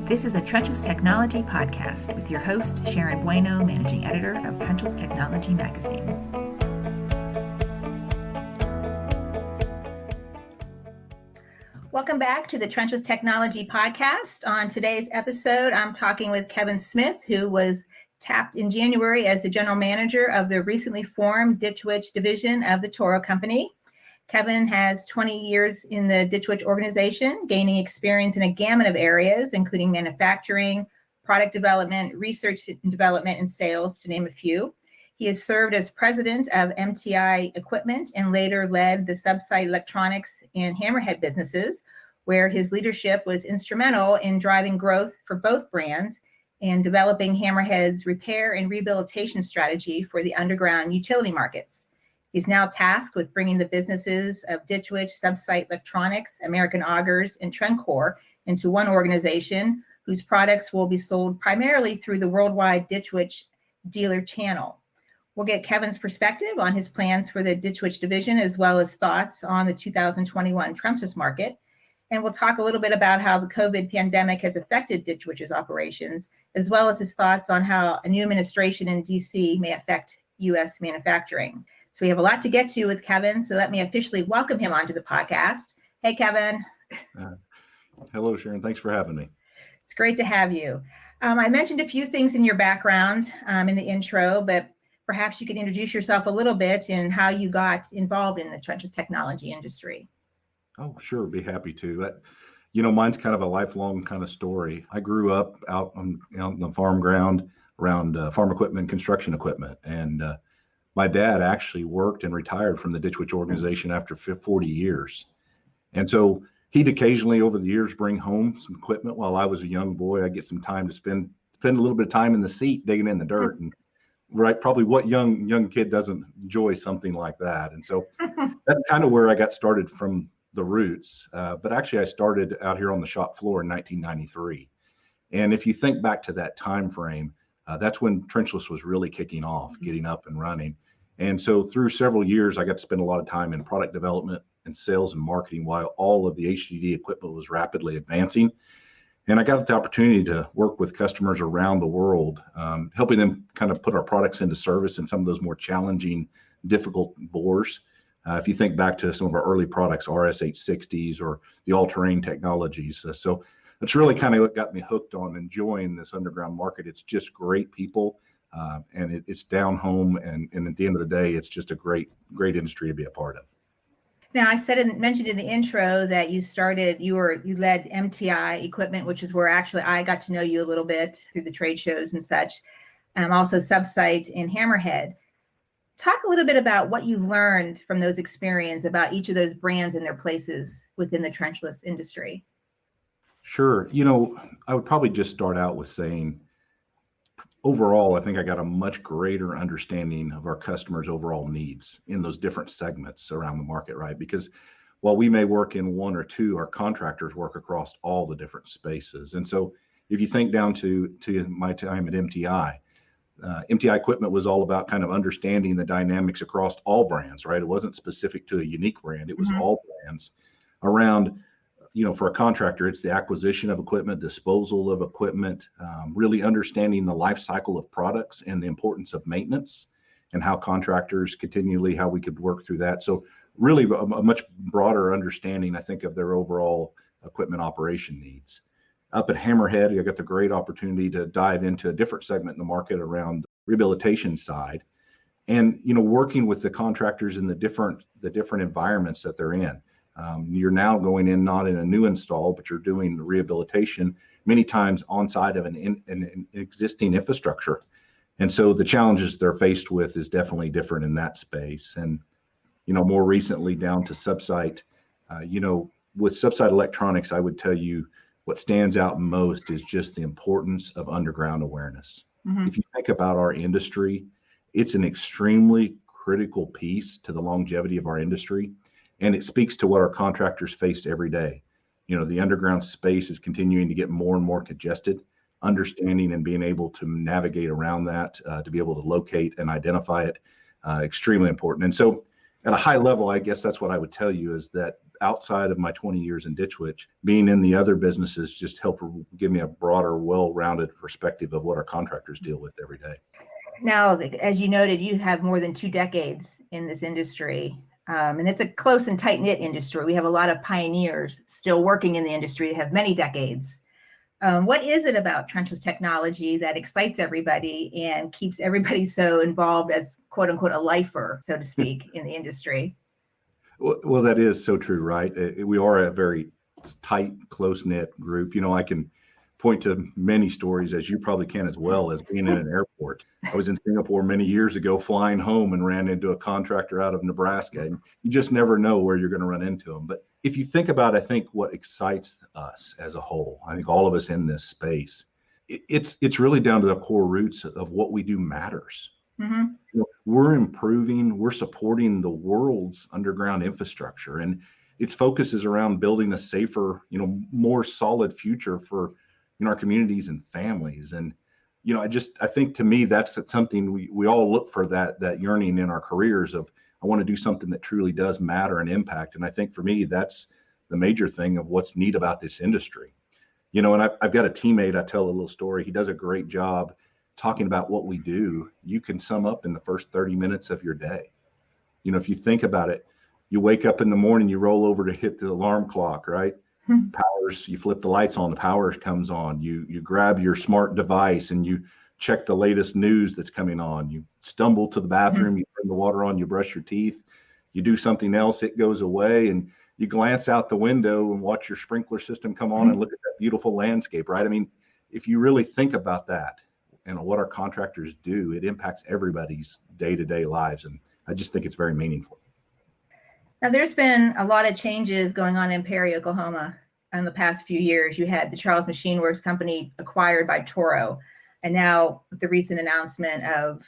This is the Trenchless Technology Podcast with your host, Sharon Bueno, Managing Editor of Trenchless Technology Magazine. Welcome back to the Trenchless Technology Podcast. On today's episode, I'm talking with Kevin Smith, who was tapped in January as the General Manager of the recently formed Ditch Witch division of the Toro Company. Kevin has 20 years in the Ditch Witch organization, gaining experience in a gamut of areas, including manufacturing, product development, research and development, and sales, to name a few. He has served as president of MTI Equipment and later led the Subsite Electronics and Hammerhead businesses, where his leadership was instrumental in driving growth for both brands and developing Hammerhead's repair and rehabilitation strategy for the underground utility markets. He's now tasked with bringing the businesses of Ditch Witch, Subsite Electronics, American Augers, and Trenchless into one organization whose products will be sold primarily through the worldwide Ditch Witch dealer channel. We'll get Kevin's perspective on his plans for the Ditch Witch division, as well as thoughts on the 2021 Trenchless market. And we'll talk a little bit about how the COVID pandemic has affected Ditch Witch's operations, as well as his thoughts on how a new administration in DC may affect U.S. manufacturing. So we have a lot to get to with Kevin, so let me officially welcome him onto the podcast. Hey, Kevin. Hello, Sharon. Thanks for having me. It's great to have you. I mentioned a few things in your background in the intro, but perhaps you could introduce yourself a little bit and how you got involved in the Trenchless technology industry. Oh, sure. Be happy to. Mine's kind of a lifelong kind of story. I grew up out on the farm ground around farm equipment and construction equipment. And my dad actually worked and retired from the Ditch Witch organization after 40 years. And so he'd occasionally over the years bring home some equipment while I was a young boy. I'd get some time to spend a little bit of time in the seat digging in the dirt. And right, probably what young kid doesn't enjoy something like that. And so that's kind of where I got started from the roots. But actually I started out here on the shop floor in 1993. And if you think back to that time frame, that's when Trenchless was really kicking off, getting up and running. And so through several years, I got to spend a lot of time in product development and sales and marketing while all of the HDD equipment was rapidly advancing. And I got the opportunity to work with customers around the world, helping them kind of put our products into service in some of those more challenging, difficult bores. If you think back to some of our early products, RS860s or the all-terrain technologies. So that's really kind of what got me hooked on enjoying this underground market. It's just great people. And it's down home, and at the end of the day, it's just a great industry to be a part of. Now, I mentioned in the intro that you led MTI Equipment, which is where actually I got to know you a little bit through the trade shows and such, also Subsite and Hammerhead. Talk a little bit about what you've learned from those experiences about each of those brands and their places within the Trenchless industry. Sure. I would probably just start out with saying, overall, I think I got a much greater understanding of our customers' overall needs in those different segments around the market, right? Because while we may work in one or two, our contractors work across all the different spaces. And so if you think down to my time at MTI, MTI Equipment was all about kind of understanding the dynamics across all brands, right? It wasn't specific to a unique brand. It was all brands around, for a contractor, it's the acquisition of equipment, disposal of equipment, really understanding the life cycle of products and the importance of maintenance and how contractors how we could work through that. So really a much broader understanding, I think, of their overall equipment operation needs. Up at Hammerhead, I got the great opportunity to dive into a different segment in the market around the rehabilitation side and, working with the contractors in the different environments that they're in. You're now going in not in a new install, but you're doing the rehabilitation many times on site of an existing infrastructure. And so the challenges they're faced with is definitely different in that space. And, more recently down to Subsite, with Subsite Electronics, I would tell you what stands out most is just the importance of underground awareness. If you think about our industry, it's an extremely critical piece to the longevity of our industry. And it speaks to what our contractors face every day. The underground space is continuing to get more and more congested. Understanding and being able to navigate around that, to be able to locate and identify it, extremely important. And so at a high level, I guess that's what I would tell you is that outside of my 20 years in Ditch Witch, being in the other businesses just helped give me a broader, well-rounded perspective of what our contractors deal with every day. Now, as you noted, you have more than 2 decades in this industry, and it's a close and tight-knit industry. We have a lot of pioneers still working in the industry that have many decades. What is it about Trenchless technology that excites everybody and keeps everybody so involved as quote unquote a lifer, so to speak, in the industry? Well, that is so true, right? We are a very tight, close-knit group. I can point to many stories, as you probably can as well, as being in an airport. I was in Singapore many years ago, flying home, and ran into a contractor out of Nebraska. And you just never know where you're going to run into them. But if you think about, I think what excites us as a whole, I think all of us in this space, it's really down to the core roots of what we do matters. Mm-hmm. We're improving, we're supporting the world's underground infrastructure, and its focus is around building a safer, more solid future for our communities and families. And I think to me that's something we all look for, that yearning in our careers of, I want to do something that truly does matter and impact. And I think for me that's the major thing of what's neat about this industry. And I've got a teammate, I tell a little story. He does a great job talking about what we do. You can sum up in the first 30 minutes of your day. If you think about it, you wake up in the morning, you roll over to hit the alarm clock, right? Powers, you flip the lights on, the power comes on. You grab your smart device and you check the latest news that's coming on. You stumble to the bathroom, you turn the water on, you brush your teeth, you do something else, it goes away, and you glance out the window and watch your sprinkler system come on and look at that beautiful landscape, right? I mean, if you really think about that and what our contractors do, it impacts everybody's day-to-day lives. And I just think it's very meaningful. Now, there's been a lot of changes going on in Perry, Oklahoma in the past few years. You had the Charles Machine Works company acquired by Toro, and now the recent announcement of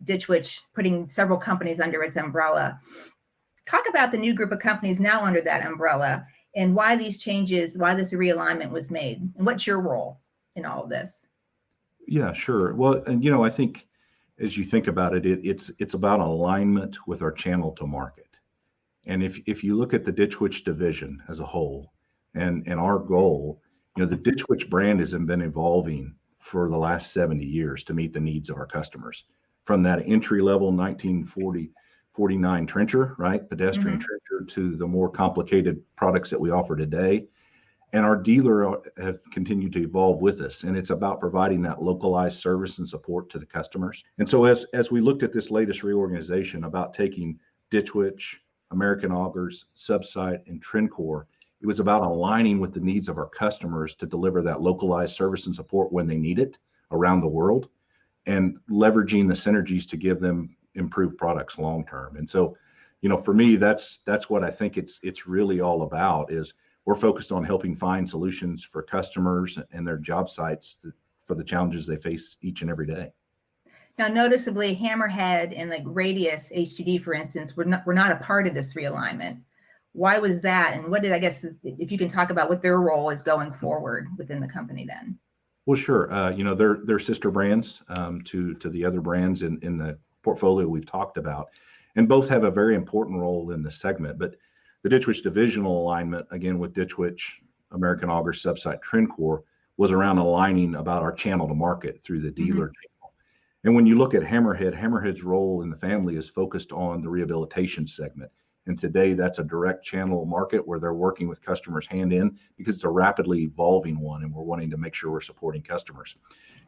Ditch Witch putting several companies under its umbrella. Talk about the new group of companies now under that umbrella and why these changes, why this realignment was made, and what's your role in all of this? Yeah, sure. Well, and I think as you think about it, it's about alignment with our channel to market. And if you look at the Ditch Witch division as a whole, and our goal, the Ditch Witch brand has been evolving for the last 70 years to meet the needs of our customers. From that entry level 1949 trencher, right, pedestrian trencher, to the more complicated products that we offer today. And our dealer have continued to evolve with us, and it's about providing that localized service and support to the customers. And so as we looked at this latest reorganization about taking Ditch Witch, American Augers, Subsite, and Trenchless, it was about aligning with the needs of our customers to deliver that localized service and support when they need it around the world, and leveraging the synergies to give them improved products long term. And so, for me, that's what I think it's really all about. Is we're focused on helping find solutions for customers and their job sites for the challenges they face each and every day. Now, noticeably, Hammerhead and like Radius HDD, for instance, were not a part of this realignment. Why was that? And what did, I guess, if you can talk about what their role is going forward within the company then? Well, sure. They're sister brands to the other brands in the portfolio we've talked about, and both have a very important role in the segment. But the Ditch Witch divisional alignment, again, with Ditch Witch, American Auger, Subsite, Trenchless, was around aligning about our channel to market through the dealer channel. And when you look at Hammerhead's role in the family is focused on the rehabilitation segment. And today that's a direct channel market where they're working with customers hand in, because it's a rapidly evolving one, and we're wanting to make sure we're supporting customers.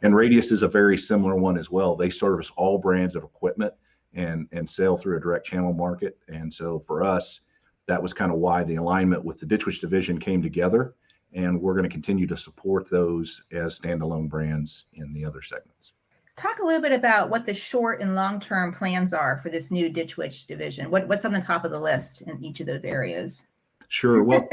And Radius is a very similar one as well. They service all brands of equipment and sell through a direct channel market. And so for us, that was kind of why the alignment with the Ditch Witch division came together, and we're going to continue to support those as standalone brands in the other segments. Talk a little bit about what the short and long-term plans are for this new Ditch Witch division. What's on the top of the list in each of those areas? Sure. Well,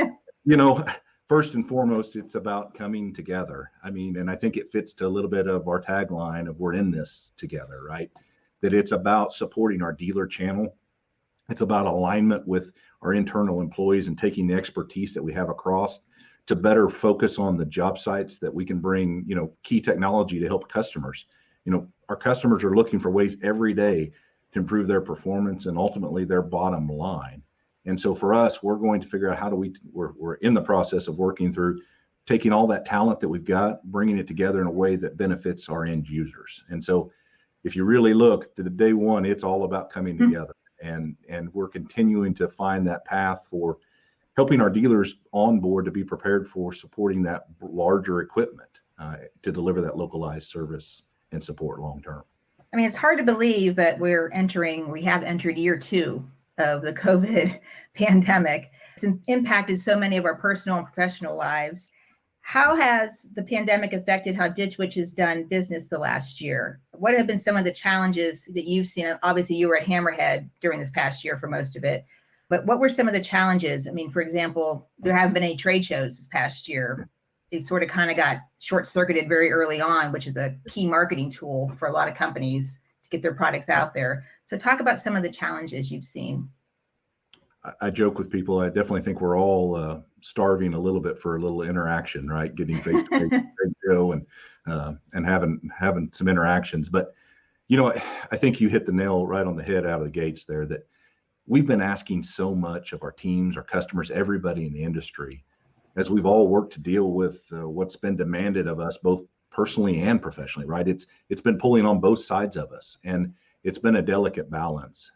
first and foremost, it's about coming together. I mean, and I think it fits to a little bit of our tagline of we're in this together, right? That it's about supporting our dealer channel. It's about alignment with our internal employees and taking the expertise that we have across to better focus on the job sites that we can bring, key technology to help customers. Our customers are looking for ways every day to improve their performance and ultimately their bottom line. And so for us, we're going to figure out how do we're in the process of working through taking all that talent that we've got, bringing it together in a way that benefits our end users. And so if you really look to the day one, it's all about coming together. And we're continuing to find that path for helping our dealers on board to be prepared for supporting that larger equipment to deliver that localized service and support long term. I mean, it's hard to believe that we have entered year 2 of the COVID pandemic. It's impacted so many of our personal and professional lives. How has the pandemic affected how Ditch Witch has done business the last year? What have been some of the challenges that you've seen? Obviously, you were at Hammerhead during this past year for most of it, but what were some of the challenges? I mean, for example, there haven't been any trade shows this past year. It sort of kind of got short-circuited very early on, which is a key marketing tool for a lot of companies to get their products out there. So talk about some of the challenges you've seen. I joke with people. I definitely think we're all starving a little bit for a little interaction, right? Getting face to face show and having some interactions. But I think you hit the nail right on the head out of the gates there. That we've been asking so much of our teams, our customers, everybody in the industry, as we've all worked to deal with what's been demanded of us, both personally and professionally, right? It's been pulling on both sides of us, and it's been a delicate balance.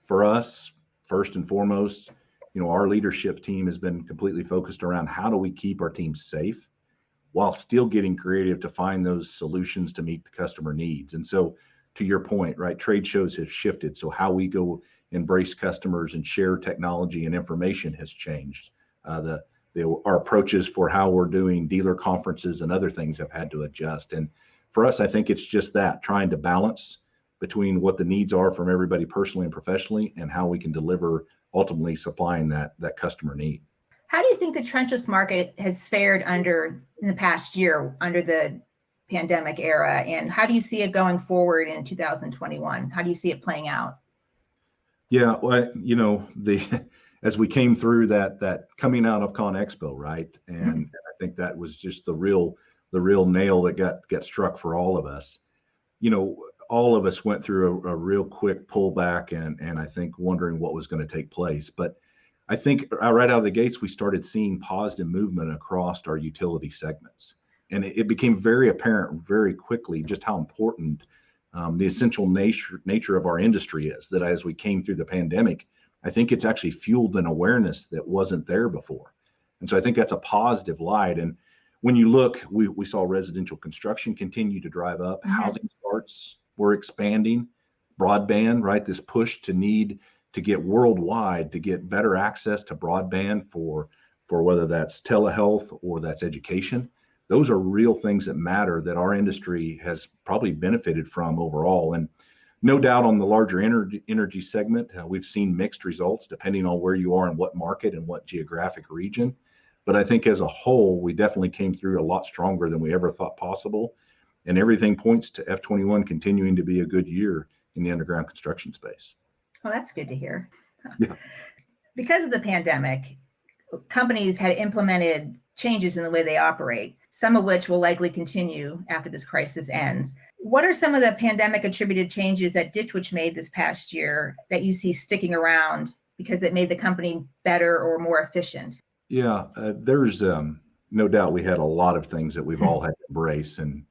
For us, first and foremost, our leadership team has been completely focused around how do we keep our team safe while still getting creative to find those solutions to meet the customer needs. And so to your point, right, trade shows have shifted. So how we go embrace customers and share technology and information has changed. Our approaches for how we're doing dealer conferences and other things have had to adjust. And for us, I think it's just that, trying to balance between what the needs are from everybody personally and professionally and how we can deliver, ultimately supplying that customer need. How do you think the Trenchless market has fared in the past year under the pandemic era? And how do you see it going forward in 2021? How do you see it playing out? Yeah, well, as we came through that coming out of Con Expo, right? And I think that was just the real nail that got struck for all of us. All of us went through a real quick pullback and I think wondering what was going to take place. But I think right out of the gates, we started seeing positive movement across our utility segments. And it became very apparent very quickly just how important the essential nature of our industry is, that as we came through the pandemic, I think it's actually fueled an awareness that wasn't there before. And so I think that's a positive light. And when you look, we saw residential construction continue to drive up. Housing starts were expanding. Broadband, right? This push to need to get worldwide to get better access to broadband for whether that's telehealth or that's education. Those are real things that matter that our industry has probably benefited from overall. And no doubt on the larger energy segment, we've seen mixed results depending on where you are and what market and what geographic region. But I think as a whole, we definitely came through a lot stronger than we ever thought possible. And everything points to F21 continuing to be a good year in the underground construction space. Well, that's good to hear. Yeah. Because of the pandemic, companies had implemented changes in the way they operate, some of which will likely continue after this crisis ends. What are some of the pandemic attributed changes that Ditch Witch made this past year that you see sticking around because it made the company better or more efficient? Yeah, there's no doubt we had a lot of things that we've all had to embrace. And,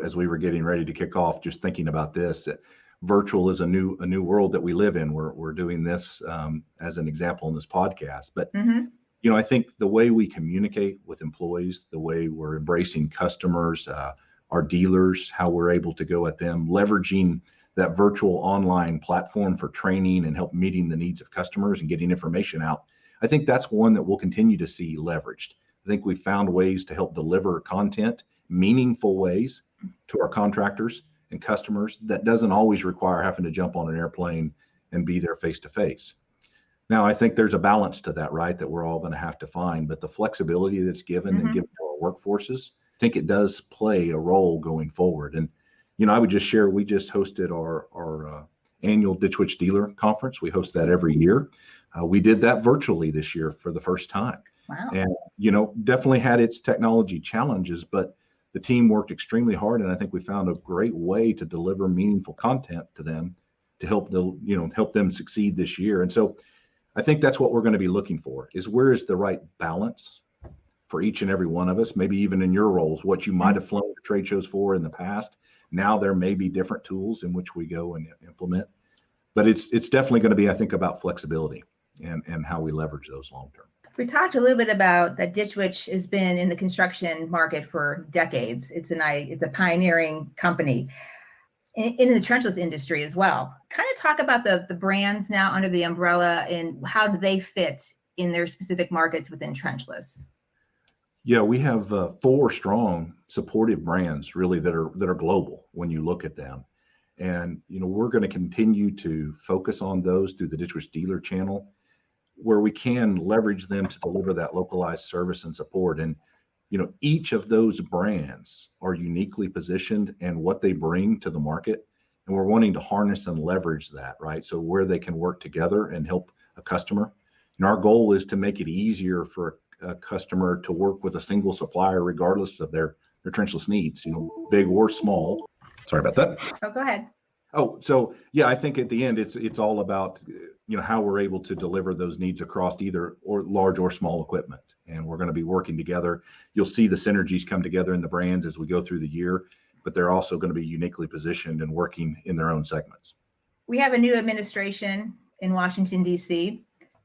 as we were getting ready to kick off, just thinking about this, virtual is a new world that we live in. We're doing this as an example in this podcast. But, I think the way we communicate with employees, the way we're embracing customers, our dealers, how we're able to go at them, leveraging that virtual online platform for training and help meeting the needs of customers and getting information out. I think that's one that we'll continue to see leveraged. I think we found ways to help deliver content, meaningful ways to our contractors and customers that doesn't always require having to jump on an airplane and be there face to face. Now, I think there's a balance to that, right, that we're all going to have to find. But the flexibility that's given and given to our workforces, I think it does play a role going forward. And, I would just share, we just hosted our annual Ditch Witch Dealer Conference. We host that every year. We did that virtually this year for the first time. Wow. And, definitely had its technology challenges, but the team worked extremely hard. And I think we found a great way to deliver meaningful content to them to help them succeed this year. And so I think that's what we're going to be looking for, is where is the right balance for each and every one of us, maybe even in your roles, what you might have flown to trade shows for in the past. Now there may be different tools in which we go and implement, but it's definitely going to be, I think, about flexibility and how we leverage those long term. We talked a little bit about that Ditch Witch has been in the construction market for decades. It's a pioneering company in the trenchless industry as well. Kind of talk about the brands now under the umbrella and how do they fit in their specific markets within trenchless? Yeah, we have 4 strong supportive brands really that are global when you look at them. And, we're going to continue to focus on those through the Ditch Witch dealer channel, where we can leverage them to deliver that localized service and support. And, each of those brands are uniquely positioned and what they bring to the market. And we're wanting to harness and leverage that, right? So where they can work together and help a customer. And our goal is to make it easier for a customer to work with a single supplier, regardless of their trenchless needs, big or small. Sorry about that. Oh, go ahead. Oh, so yeah, I think at the end, it's all about, how we're able to deliver those needs across either or large or small equipment. And we're going to be working together. You'll see the synergies come together in the brands as we go through the year, but they're also going to be uniquely positioned and working in their own segments. We have a new administration in Washington, D.C.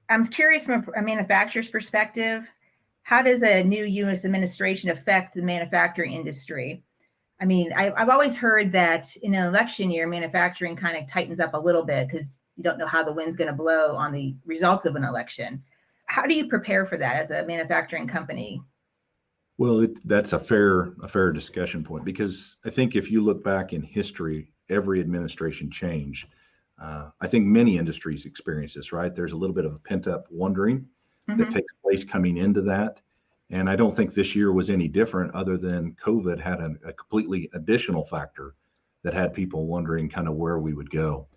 I'm curious from a manufacturer's perspective, how does a new U.S. administration affect the manufacturing industry? I've always heard that in an election year, manufacturing kind of tightens up a little bit because you don't know how the wind's going to blow on the results of an election. How do you prepare for that as a manufacturing company? Well, that's a fair discussion point, because I think if you look back in history, every administration change, I think many industries experience this, right? There's a little bit of a pent up wondering that takes place coming into that. And I don't think this year was any different, other than COVID had a completely additional factor that had people wondering kind of where we would go.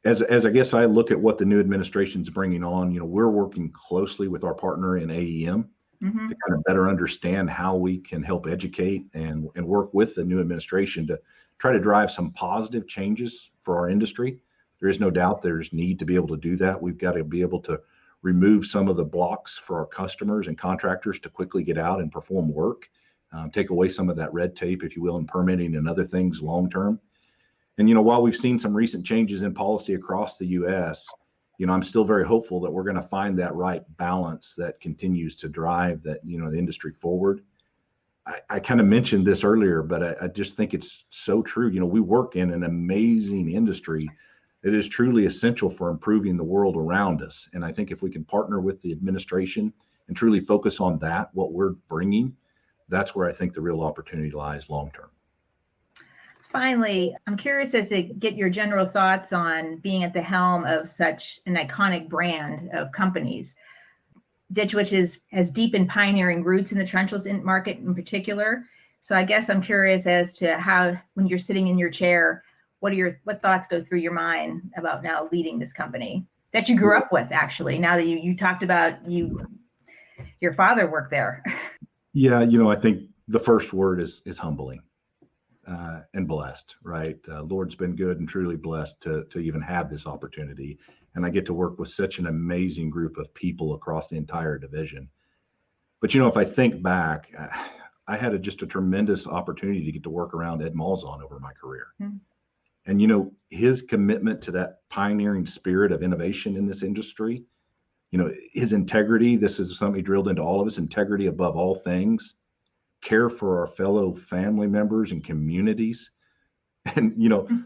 As I guess I look at what the new administration's bringing on, we're working closely with our partner in AEM to kind of better understand how we can help educate and work with the new administration to try to drive some positive changes for our industry. There is no doubt there's need to be able to do that. We've got to be able to remove some of the blocks for our customers and contractors to quickly get out and perform work, take away some of that red tape, if you will, in permitting and other things long term. And, while we've seen some recent changes in policy across the U.S., I'm still very hopeful that we're going to find that right balance that continues to drive that, the industry forward. I kind of mentioned this earlier, but I just think it's so true. We work in an amazing industry. It is truly essential for improving the world around us. And I think if we can partner with the administration and truly focus on that, what we're bringing, that's where I think the real opportunity lies long term. Finally, I'm curious as to get your general thoughts on being at the helm of such an iconic brand of companies. Ditch Witch has deep and pioneering roots in the trenchless market in particular. So I guess I'm curious as to how, when you're sitting in your chair, what thoughts go through your mind about now leading this company that you grew up with, actually, now that you talked about your father worked there? Yeah, I think the first word is humbling and blessed, right? Lord's been good and truly blessed to even have this opportunity. And I get to work with such an amazing group of people across the entire division. But, if I think back, I had just a tremendous opportunity to get to work around Ed Malzahn over my career. And, his commitment to that pioneering spirit of innovation in this industry, his integrity, this is something he drilled into all of us, integrity above all things, care for our fellow family members and communities. And,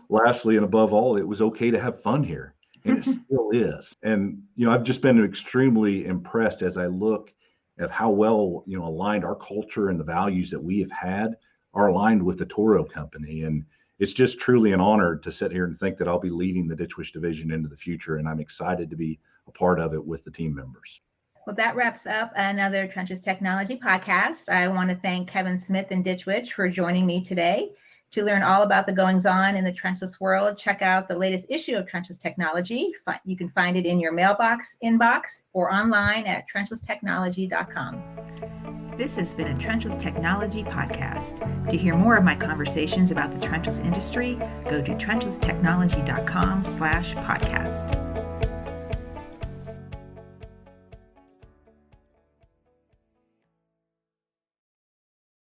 lastly, and above all, it was okay to have fun here. And it still is. And, I've just been extremely impressed as I look at how well, aligned our culture and the values that we have had are aligned with the Toro company. And it's just truly an honor to sit here and think that I'll be leading the Ditch Witch division into the future. And I'm excited to be a part of it with the team members. Well, that wraps up another Trenchless Technology podcast. I want to thank Kevin Smith and Ditch Witch for joining me today. To learn all about the goings on in the trenchless world, check out the latest issue of Trenchless Technology. You can find it in your mailbox, inbox, or online at trenchlesstechnology.com. This has been a Trenchless Technology podcast. To hear more of my conversations about the trenchless industry, go to trenchlesstechnology.com/podcast.